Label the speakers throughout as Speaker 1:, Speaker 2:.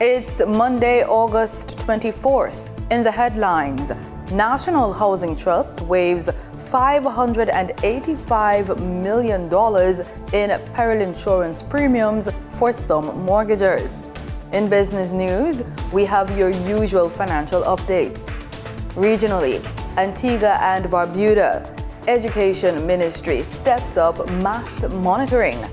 Speaker 1: It's Monday, August 24th. In the headlines, National Housing Trust waives $585 million in peril insurance premiums for some mortgagors. In business news, we have your usual financial updates. Regionally, Antigua and Barbuda, Education Ministry steps up math monitoring.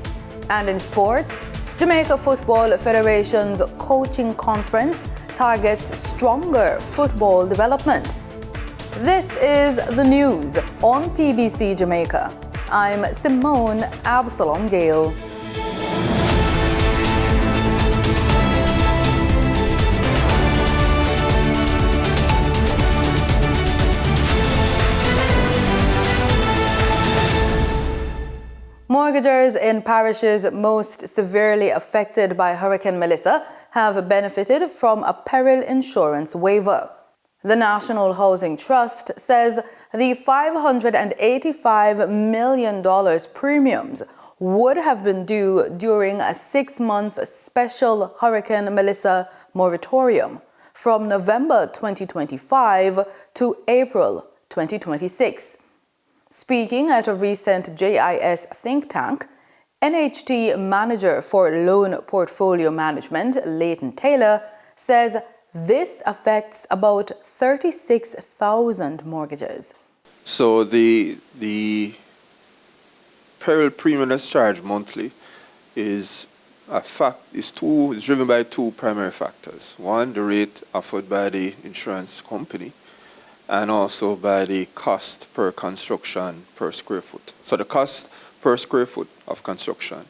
Speaker 1: And in sports, Jamaica Football Federation's coaching conference targets stronger football development. This is the news on PBC Jamaica. I'm Simone Absalom Gale. Mortgagors in parishes most severely affected by Hurricane Melissa have benefited from a peril insurance waiver. The National Housing Trust says the $585 million premiums would have been due during a 6-month special Hurricane Melissa moratorium from November 2025 to April 2026. Speaking at a recent JIS think tank, NHT Manager for Loan Portfolio Management, Leighton Taylor, says this affects about 36,000 mortgages.
Speaker 2: So the peril premium that's charged monthly is driven by two primary factors. One, the rate offered by the insurance company, and also by the cost per construction per square foot. So the cost per square foot of construction.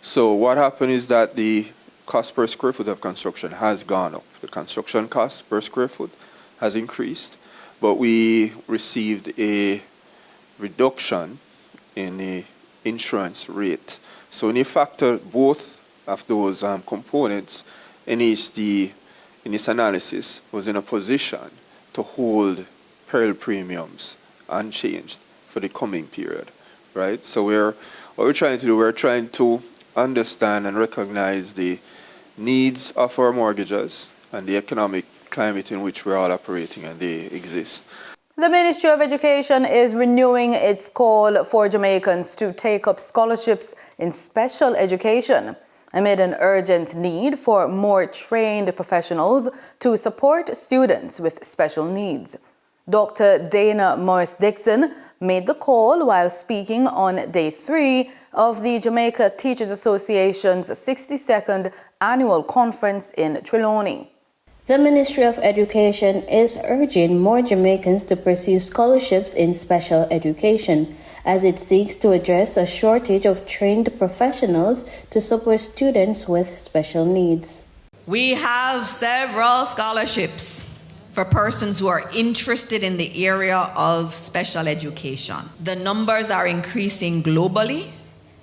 Speaker 2: So what happened is that the cost per square foot of construction has gone up. The construction cost per square foot has increased, but we received a reduction in the insurance rate. So when you factor both of those components, NHT in its analysis was in a position to hold peril premiums unchanged for the coming period, right? So we're trying to understand and recognize the needs of our mortgagors and the economic climate in which we're all operating, and they exist.
Speaker 1: The Ministry of Education is renewing its call for Jamaicans to take up scholarships in special education amid an urgent need for more trained professionals to support students with special needs. Dr. Dana Morris-Dixon made the call while speaking on Day 3 of the Jamaica Teachers Association's 62nd Annual Conference in Trelawney.
Speaker 3: The Ministry of Education is urging more Jamaicans to pursue scholarships in special education as it seeks to address a shortage of trained professionals to support students with special needs.
Speaker 4: We have several scholarships for persons who are interested in the area of special education. The numbers are increasing globally.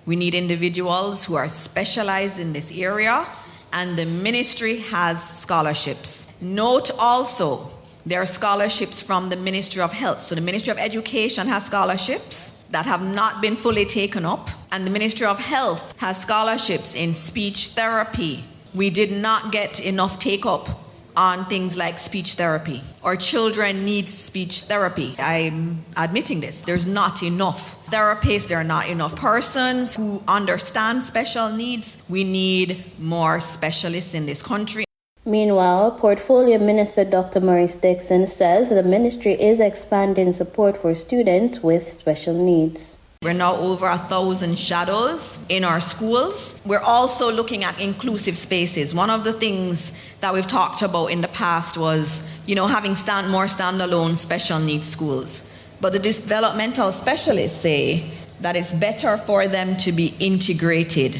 Speaker 4: We need individuals who are specialized in this area, and the ministry has scholarships. Note also, there are scholarships from the Ministry of Health. So the Ministry of Education has scholarships that have not been fully taken up, and the Ministry of Health has scholarships in speech therapy. We did not get enough take-up on things like speech therapy. Our children need speech therapy. I'm admitting this. There's not enough therapists, there are not enough persons who understand special needs. We need more specialists in this country.
Speaker 3: Meanwhile, Portfolio Minister Dr. Morris-Dixon says the ministry is expanding support for students with special needs.
Speaker 4: We're now over 1,000 shadows in our schools. We're also looking at inclusive spaces. One of the things that we've talked about in the past was, having more standalone special needs schools. But the developmental specialists say that it's better for them to be integrated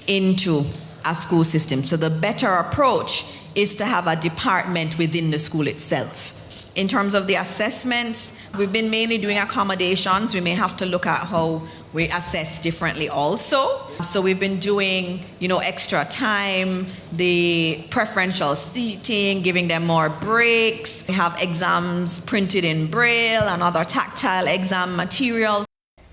Speaker 4: into a school system. So the better approach is to have a department within the school itself. In terms of the assessments, we've been mainly doing accommodations. We may have to look at how we assess differently also. So we've been doing, extra time, the preferential seating, giving them more breaks. We have exams printed in Braille and other tactile exam material.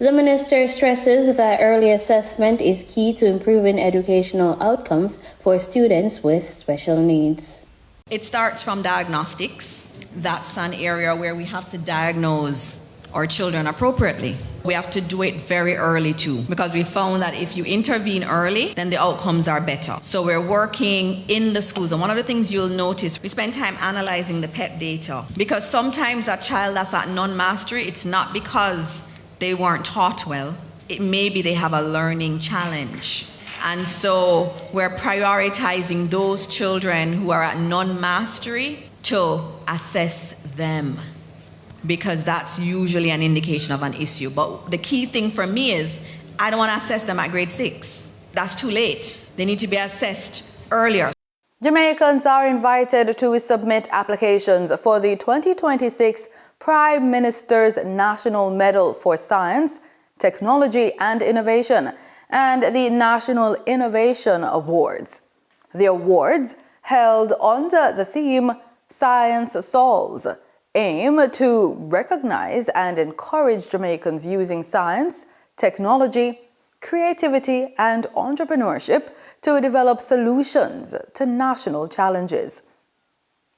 Speaker 3: The minister stresses that early assessment is key to improving educational outcomes for students with special needs.
Speaker 4: It starts from diagnostics. That's an area where we have to diagnose our children appropriately. We have to do it very early too, because we found that if you intervene early, then the outcomes are better. So we're working in the schools, and one of the things you'll notice, we spend time analyzing the PEP data, because sometimes a child that's at non-mastery, it's not because they weren't taught well, it may be they have a learning challenge. And so we're prioritizing those children who are at non-mastery to assess them, because that's usually an indication of an issue. But the key thing for me is I don't want to assess them at grade 6. That's too late. They need to be assessed earlier.
Speaker 1: Jamaicans are invited to submit applications for the 2026 Prime Minister's National Medal for Science, Technology and Innovation and the National Innovation Awards. The awards, held under the theme Science Solves, aim to recognize and encourage Jamaicans using science, technology, creativity, and entrepreneurship to develop solutions to national challenges.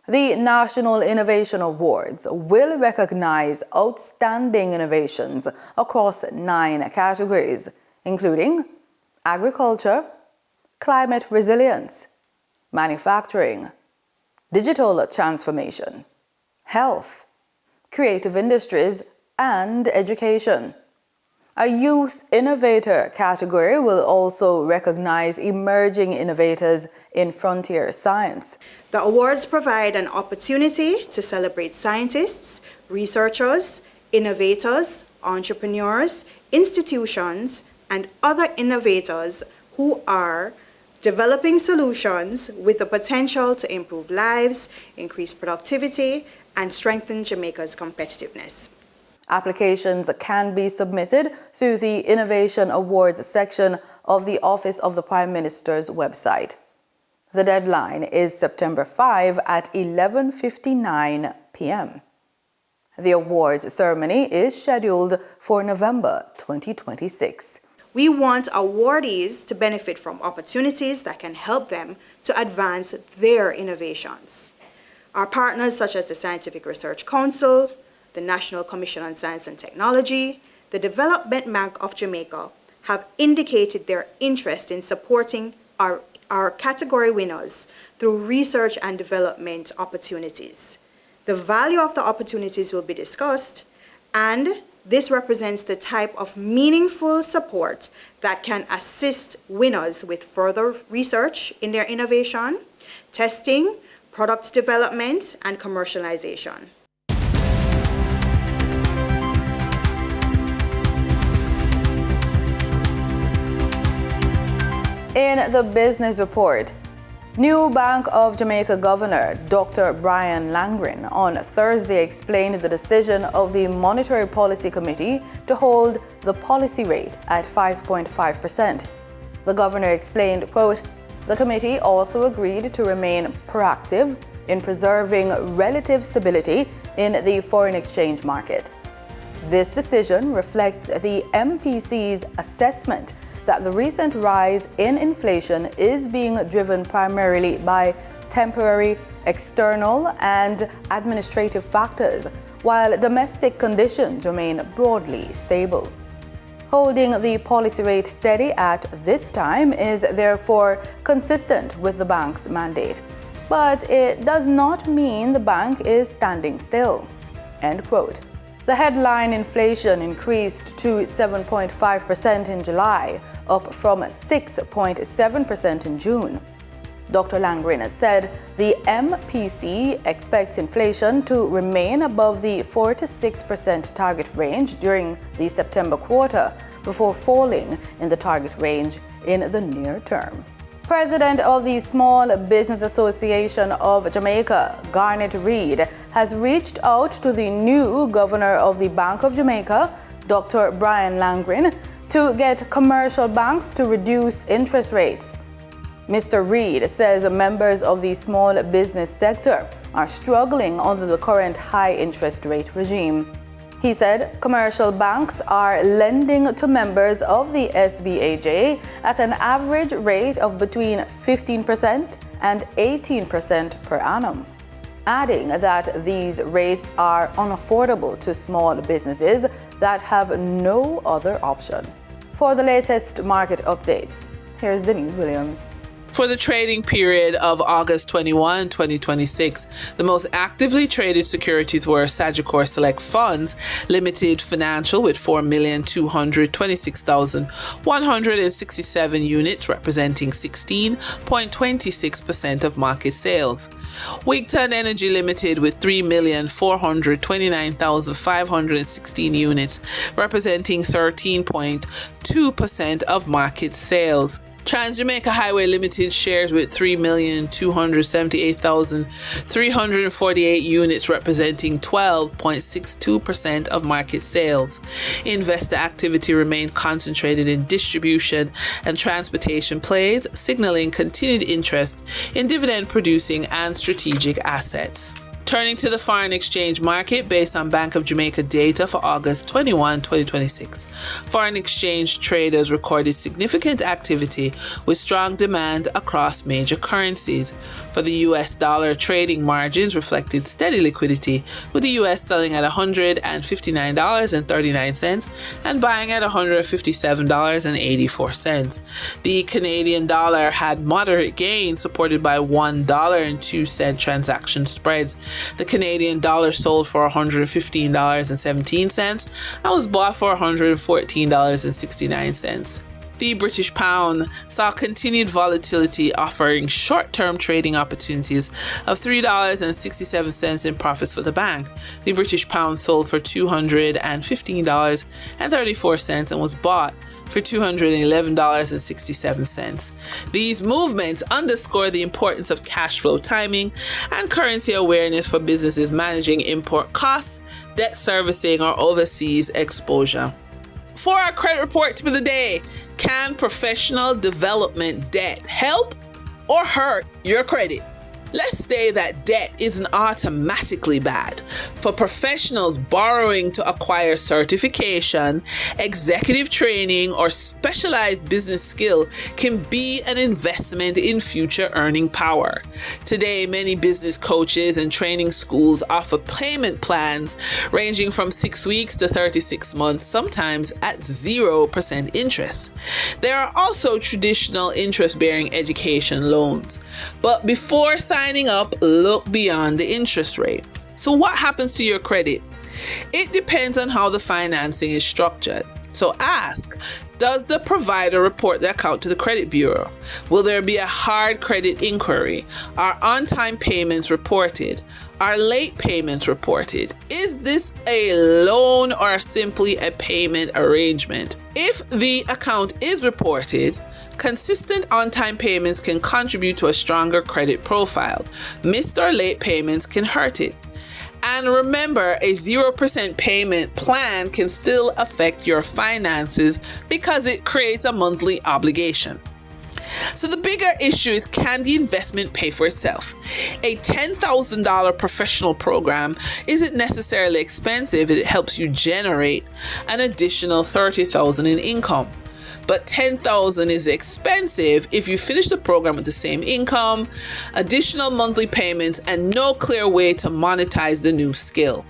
Speaker 1: The National Innovation Awards will recognize outstanding innovations across 9 categories, including agriculture, climate resilience, manufacturing, digital transformation, health, creative industries, and education. A Youth Innovator category will also recognize emerging innovators in frontier science.
Speaker 5: The awards provide an opportunity to celebrate scientists, researchers, innovators, entrepreneurs, institutions, and other innovators who are developing solutions with the potential to improve lives, increase productivity, and strengthen Jamaica's competitiveness.
Speaker 1: Applications can be submitted through the Innovation Awards section of the Office of the Prime Minister's website. The deadline is September 5 at 11:59 p.m. The awards ceremony is scheduled for November 2026.
Speaker 5: We want awardees to benefit from opportunities that can help them to advance their innovations. Our partners such as the Scientific Research Council, the National Commission on Science and Technology, the Development Bank of Jamaica have indicated their interest in supporting our category winners through research and development opportunities. The value of the opportunities will be discussed, and this represents the type of meaningful support that can assist winners with further research in their innovation, testing, product development, and commercialization.
Speaker 1: In the business report, new Bank of Jamaica Governor Dr. Brian Langren on Thursday explained the decision of the Monetary Policy Committee to hold the policy rate at 5.5%. The governor explained, quote, "The committee also agreed to remain proactive in preserving relative stability in the foreign exchange market. This decision reflects the MPC's assessment that the recent rise in inflation is being driven primarily by temporary, external, and administrative factors, while domestic conditions remain broadly stable. Holding the policy rate steady at this time is therefore consistent with the bank's mandate, but it does not mean the bank is standing still." End quote. The headline inflation increased to 7.5% in July, up from 6.7% in June. Dr. Langren said the MPC expects inflation to remain above the 4 to 6% target range during the September quarter, before falling in the target range in the near term. President of the Small Business Association of Jamaica, Garnet Reid, has reached out to the new governor of the Bank of Jamaica, Dr. Brian Langren, to get commercial banks to reduce interest rates. Mr. Reid says members of the small business sector are struggling under the current high interest rate regime. He said commercial banks are lending to members of the SBAJ at an average rate of between 15% and 18% per annum, adding that these rates are unaffordable to small businesses that have no other option. For the latest market updates, here's Denise Williams.
Speaker 6: For the trading period of August 21, 2026, the most actively traded securities were Sagicor Select Funds Limited Financial with 4,226,167 units, representing 16.26% of market sales. Wigton Energy Limited with 3,429,516 units, representing 13.2% of market sales. Jamaica Highway Limited shares with 3,278,348 units, representing 12.62% of market sales. Investor activity remained concentrated in distribution and transportation plays, signaling continued interest in dividend-producing and strategic assets. Turning to the foreign exchange market based on Bank of Jamaica data for August 21, 2026. Foreign exchange traders recorded significant activity with strong demand across major currencies. For the US dollar, trading margins reflected steady liquidity, with the US selling at $159.39 and buying at $157.84. The Canadian dollar had moderate gains supported by $1.02 transaction spreads. The Canadian dollar sold for $115.17 and was bought for $114.69. The British pound saw continued volatility, offering short-term trading opportunities of $3.67 in profits for the bank. The British pound sold for $215.34 and was bought for $211.67. These movements underscore the importance of cash flow timing and currency awareness for businesses managing import costs, debt servicing, or overseas exposure. For our credit report tip of the day, can professional development debt help or hurt your credit? Let's say that debt isn't automatically bad. For professionals, borrowing to acquire certification, executive training, or specialized business skill can be an investment in future earning power. Today, many business coaches and training schools offer payment plans ranging from 6 weeks to 36 months, sometimes at 0% interest. There are also traditional interest-bearing education loans. But before signing up, look beyond the interest rate. So what happens to your credit? It depends on how the financing is structured. So ask, does the provider report the account to the credit bureau? Will there be a hard credit inquiry? Are on-time payments reported? Are late payments reported? Is this a loan or simply a payment arrangement? If the account is reported, consistent on-time payments can contribute to a stronger credit profile. Missed or late payments can hurt it. And remember, a 0% payment plan can still affect your finances because it creates a monthly obligation. So the bigger issue is, can the investment pay for itself? A $10,000 professional program isn't necessarily expensive if it helps you generate an additional $30,000 in income. But $10,000 is expensive if you finish the program with the same income, additional monthly payments, and no clear way to monetize the new skill.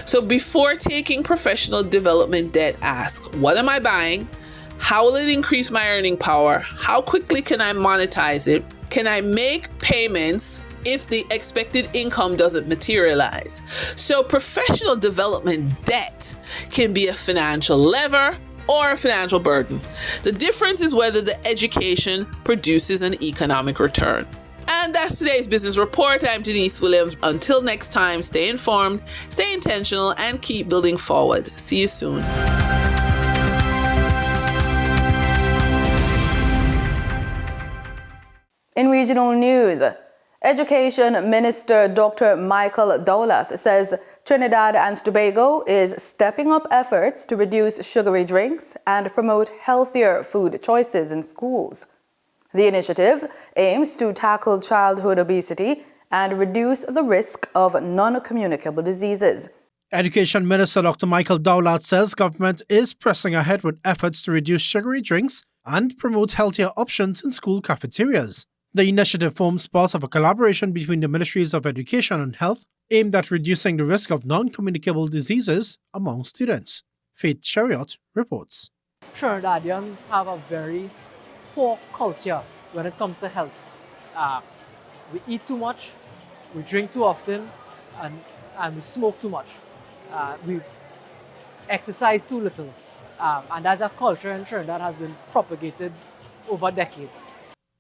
Speaker 6: So before taking professional development debt, ask, what am I buying? How will it increase my earning power? How quickly can I monetize it? Can I make payments if the expected income doesn't materialize? So professional development debt can be a financial lever or a financial burden. The difference is whether the education produces an economic return. And that's today's business report. I'm Denise Williams. Until next time, stay informed, stay intentional, and keep building forward. See you soon.
Speaker 1: In regional news, Education Minister Dr. Michael Dowlath says Trinidad and Tobago is stepping up efforts to reduce sugary drinks and promote healthier food choices in schools. The initiative aims to tackle childhood obesity and reduce the risk of non-communicable diseases.
Speaker 7: Education Minister Dr. Michael Dowlett says government is pressing ahead with efforts to reduce sugary drinks and promote healthier options in school cafeterias. The initiative forms part of a collaboration between the Ministries of Education and Health aimed at reducing the risk of non-communicable diseases among students. Faith Chariot reports.
Speaker 8: Trinidadians have a very poor culture when it comes to health. We eat too much, we drink too often, and we smoke too much. We exercise too little. And that's a culture in Trinidad has been propagated over decades.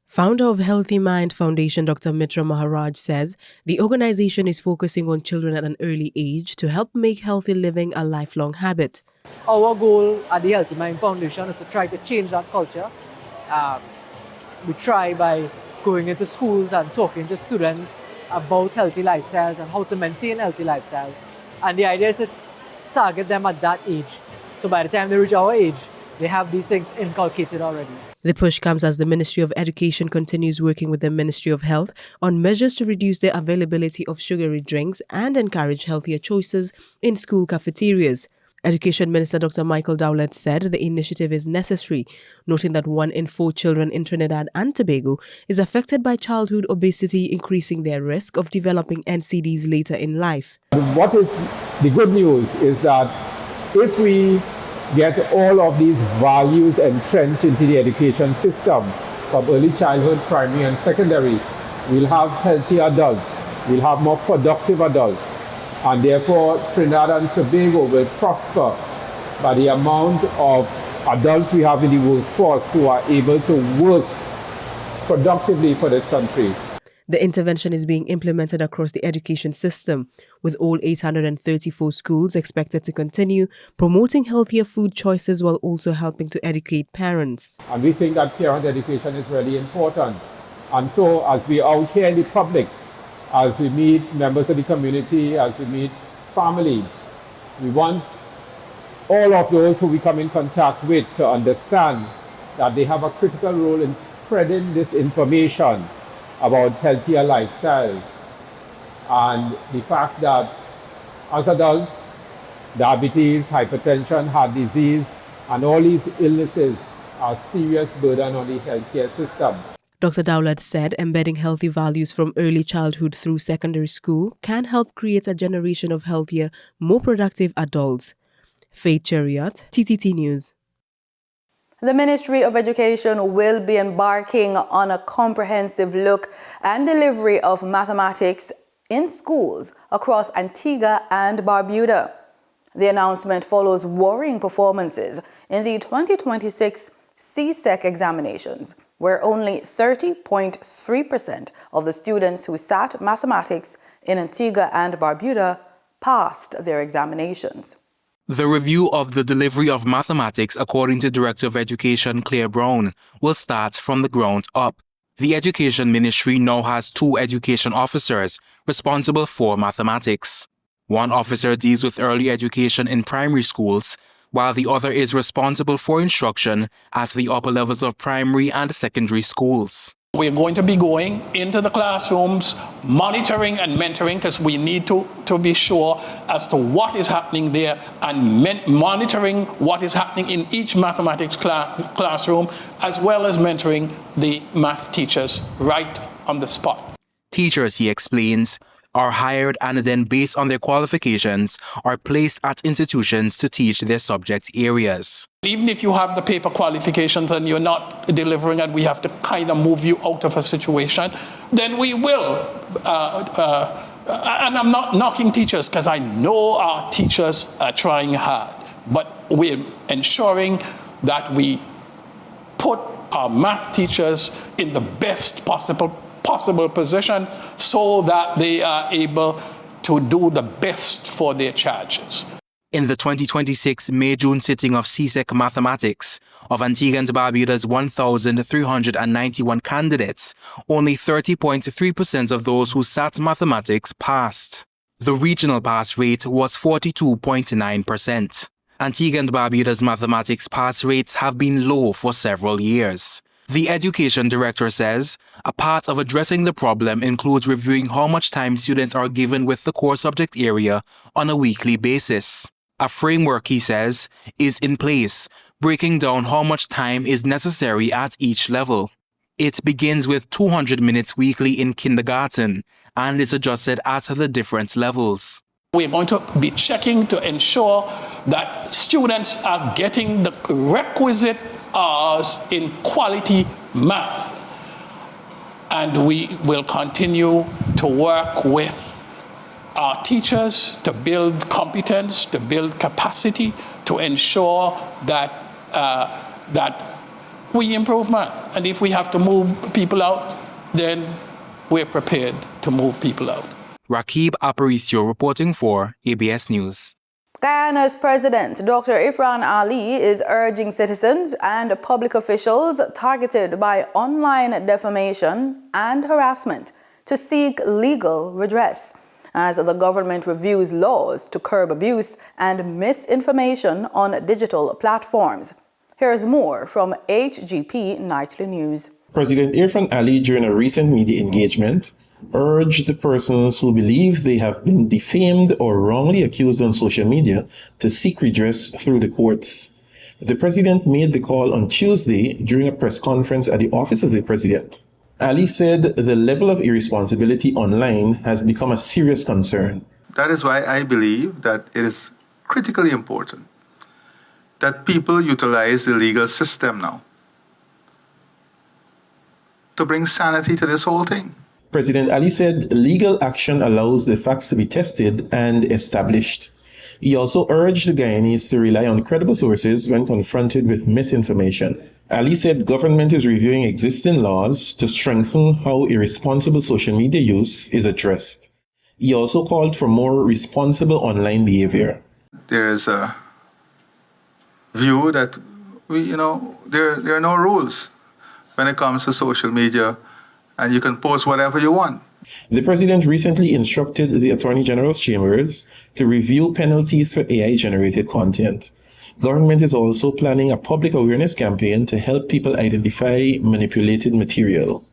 Speaker 9: Founder of Healthy Mind Foundation, Dr. Mitra Maharaj, says the organization is focusing on children at an early age to help make healthy living a lifelong habit.
Speaker 8: Our goal at the Healthy Mind Foundation is to try to change that culture. We try by going into schools and talking to students about healthy lifestyles and how to maintain healthy lifestyles. And the idea is to target them at that age. So by the time they reach our age, they have these things inculcated already.
Speaker 9: The push comes as the Ministry of Education continues working with the Ministry of Health on measures to reduce the availability of sugary drinks and encourage healthier choices in school cafeterias. Education Minister Dr. Michael Dowlett said the initiative is necessary, noting that 1 in 4 children in Trinidad and Tobago is affected by childhood obesity, increasing their risk of developing NCDs later in life.
Speaker 10: What is the good news is that if we get all of these values entrenched into the education system from early childhood, primary and secondary, we'll have healthier adults, we'll have more productive adults, and therefore Trinidad and Tobago will prosper by the amount of adults we have in the workforce who are able to work productively for this country.
Speaker 9: The intervention is being implemented across the education system, with all 834 schools expected to continue promoting healthier food choices while also helping to educate parents.
Speaker 10: And we think that parent education is really important. And so as we are out here in the public, as we meet members of the community, as we meet families, we want all of those who we come in contact with to understand that they have a critical role in spreading this information about healthier lifestyles, and the fact that as adults, diabetes, hypertension, heart disease, and all these illnesses are a serious burden on the healthcare system.
Speaker 9: Dr. Dowlett said embedding healthy values from early childhood through secondary school can help create a generation of healthier, more productive adults. Faith Chariot, TTT News.
Speaker 1: The Ministry of Education will be embarking on a comprehensive look and delivery of mathematics in schools across Antigua and Barbuda. The announcement follows worrying performances in the 2026 CSEC examinations, where only 30.3% of the students who sat mathematics in Antigua and Barbuda passed their examinations.
Speaker 11: The review of the delivery of mathematics, according to Director of Education Claire Brown, will start from the ground up. The Education Ministry now has 2 education officers responsible for mathematics. One officer deals with early education in primary schools, while the other is responsible for instruction at the upper levels of primary and secondary schools.
Speaker 12: We're going to be going into the classrooms, monitoring and mentoring, because we need to be sure as to what is happening there, and monitoring what is happening in each mathematics classroom, as well as mentoring the math teachers right on the spot.
Speaker 11: Teachers, he explains, are hired and then, based on their qualifications, are placed at institutions to teach their subject areas.
Speaker 12: Even if you have the paper qualifications and you're not delivering and we have to kind of move you out of a situation, then we will. And I'm not knocking teachers, because I know our teachers are trying hard, but we're ensuring that we put our math teachers in the best possible position so that they are able to do the best for their charges.
Speaker 11: In the 2026 May-June sitting of CSEC Mathematics, of Antigua and Barbuda's 1,391 candidates, only 30.3% of those who sat mathematics passed. The regional pass rate was 42.9%. Antigua and Barbuda's mathematics pass rates have been low for several years. The education director says a part of addressing the problem includes reviewing how much time students are given with the core subject area on a weekly basis. A framework, he says, is in place, breaking down how much time is necessary at each level. It begins with 200 minutes weekly in kindergarten and is adjusted at the different levels.
Speaker 12: We're going to be checking to ensure that students are getting the requisite hours in quality math. And we will continue to work with our teachers to build competence, to build capacity, to ensure that we improve math. And if we have to move people out, then we're prepared to move people out.
Speaker 11: Rakib Aparicio reporting for ABS News.
Speaker 1: Guyana's President, Dr. Ifran Ali, is urging citizens and public officials targeted by online defamation and harassment to seek legal redress as the government reviews laws to curb abuse and misinformation on digital platforms. Here's more from HGP Nightly News.
Speaker 13: President Irfan Ali, during a recent media engagement, urged the persons who believe they have been defamed or wrongly accused on social media to seek redress through the courts. The president made the call on Tuesday during a press conference at the office of the president. Ali said the level of irresponsibility online has become a serious concern.
Speaker 14: That is why I believe that it is critically important that people utilize the legal system now to bring sanity to this whole thing.
Speaker 13: President Ali said legal action allows the facts to be tested and established. He also urged the Guyanese to rely on credible sources when confronted with misinformation. Ali said government is reviewing existing laws to strengthen how irresponsible social media use is addressed. He also called for more responsible online behavior.
Speaker 14: There is a view that there are no rules when it comes to social media, and you can post whatever you want.
Speaker 13: The president recently instructed the Attorney General's chambers to review penalties for AI-generated content. Government is also planning a public awareness campaign to help people identify manipulated material.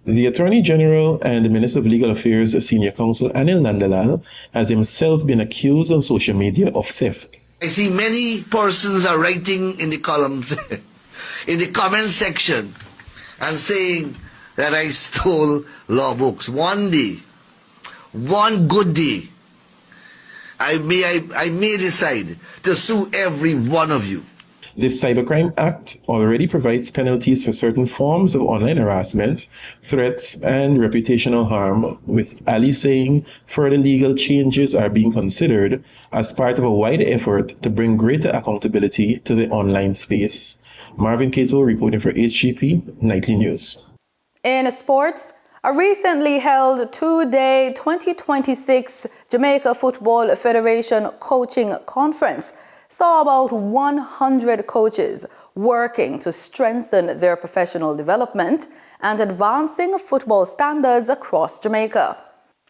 Speaker 13: The Attorney General and the Minister of Legal Affairs Senior Counsel Anil Nandalal has himself been accused on social media of theft.
Speaker 15: I see many persons are writing in the columns, in the comment section, and saying that I stole law books. One day, one good day, I may decide to sue every one of you.
Speaker 13: The Cybercrime Act already provides penalties for certain forms of online harassment, threats, and reputational harm, with Ali saying further legal changes are being considered as part of a wider effort to bring greater accountability to the online space. Marvin Cato reporting for HGP Nightly News.
Speaker 1: In sports, a recently held two-day 2026 Jamaica Football Federation Coaching Conference saw about 100 coaches working to strengthen their professional development and advancing football standards across Jamaica.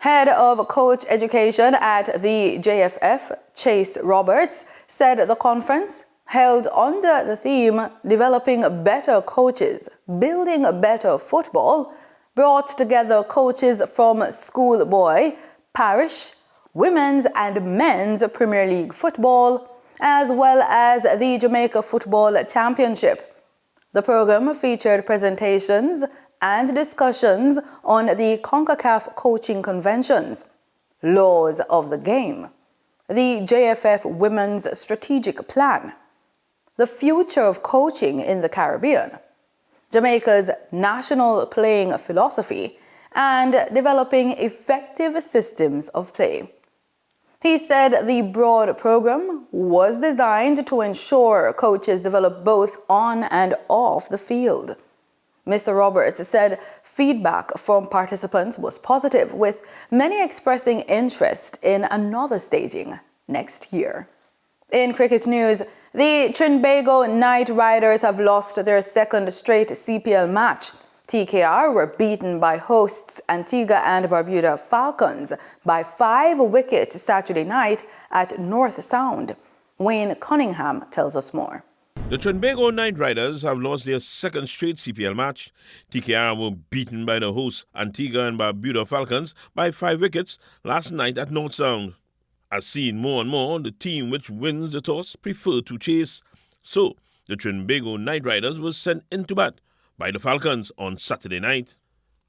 Speaker 1: Head of Coach Education at the JFF, Chase Roberts, said the conference, held under the theme Developing Better Coaches, Building Better Football, brought together coaches from schoolboy, parish, women's and men's Premier League football, as well as the Jamaica Football Championship. The program featured presentations and discussions on the CONCACAF coaching conventions, laws of the game, the JFF Women's Strategic Plan, the future of coaching in the Caribbean, Jamaica's national playing philosophy, and developing effective systems of play. He said the broad program was designed to ensure coaches develop both on and off the field. Mr. Roberts said feedback from participants was positive, with many expressing interest in another staging next year. In cricket news, the Trinidad Knight Riders have lost their second straight CPL match. TKR were beaten by hosts Antigua and Barbuda Falcons by 5 wickets Saturday night at North Sound. Wayne Cunningham tells us more.
Speaker 16: The Trinidad Night Riders have lost their second straight CPL match. TKR were beaten by the hosts Antigua and Barbuda Falcons by 5 wickets last night at North Sound. As seen more and more, the team which wins the toss prefer to chase. So, the Trinidad Night Riders was sent into bat by the Falcons on Saturday night.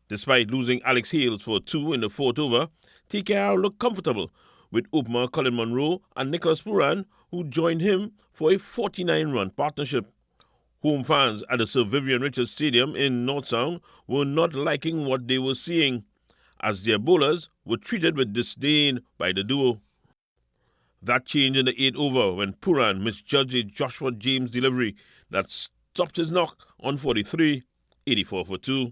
Speaker 16: Despite losing Alex Hales for 2 in the 4th over, TKR looked comfortable with opener Colin Monroe and Nicholas Puran, who joined him for a 49-run partnership. Home fans at the Sir Vivian Richards Stadium in North Sound were not liking what they were seeing, as their bowlers were treated with disdain by the duo. That changed in the 8th over when Puran misjudged a Joshua James delivery that stopped his knock on 43, 84 for 2.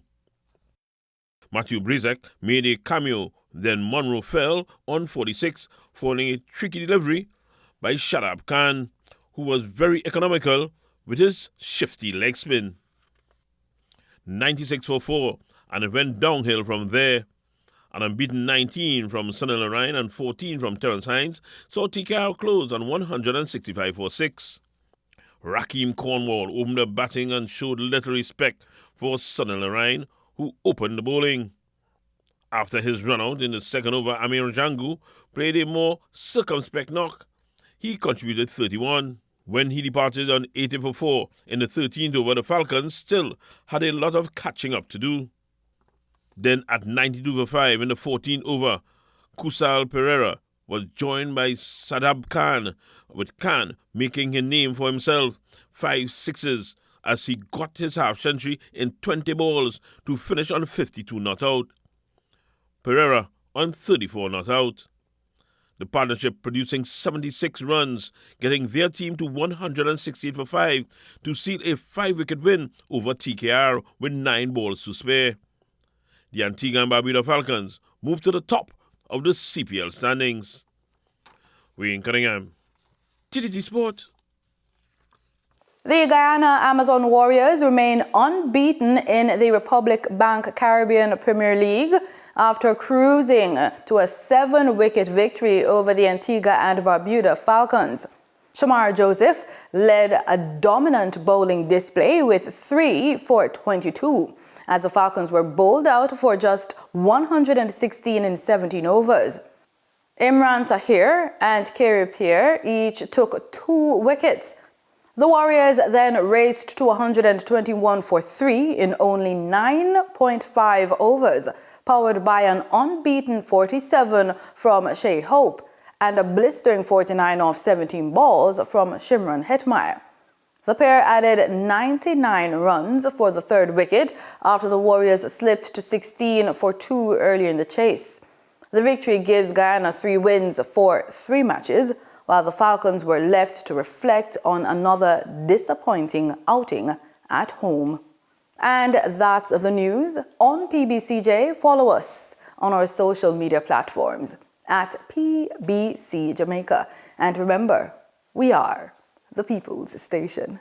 Speaker 16: Matthew Brizek made a cameo, then Monroe fell on 46, following a tricky delivery by Shadab Khan, who was very economical with his shifty leg spin. 96 for 4, and it went downhill from there. An unbeaten 19 from Sunil Ryan and 14 from Terence Hines saw TKR close on 165 for 6. Rakeem Cornwall opened the batting and showed little respect for Sunil Ryan, who opened the bowling. After his run-out in the 2nd over, Amir Jangu played a more circumspect knock. He contributed 31. When he departed on 80 for 4 in the 13th over, the Falcons still had a lot of catching up to do. Then at 92 for 5 in the 14th over, Kusal Pereira was joined by Sadab Khan, with Khan making a name for himself, 5 sixes, as he got his half-century in 20 balls to finish on 52 not out. Pereira on 34 not out. The partnership producing 76 runs, getting their team to 168 for 5 to seal a 5-wicket win over TKR with 9 balls to spare. The Antigua and Barbuda Falcons moved to the top of the CPL standings. Wayne Cunningham, TTT Sport.
Speaker 1: The Guyana Amazon Warriors remain unbeaten in the Republic Bank Caribbean Premier League after cruising to a 7-wicket victory over the Antigua and Barbuda Falcons. Shamar Joseph led a dominant bowling display with 3 for 22, as the Falcons were bowled out for just 116 in 17 overs. Imran Tahir and Kerry Pierre each took 2 wickets. The Warriors then raced to 121 for 3 in only 9.5 overs, powered by an unbeaten 47 from Shea Hope and a blistering 49 off 17 balls from Shimron Hetmeyer. The pair added 99 runs for the 3rd wicket after the Warriors slipped to 16 for 2 early in the chase. The victory gives Guyana 3 wins for 3 matches, while the Falcons were left to reflect on another disappointing outing at home. And that's the news on PBCJ. Follow us on our social media platforms at PBCJamaica. And remember, we are the People's Station.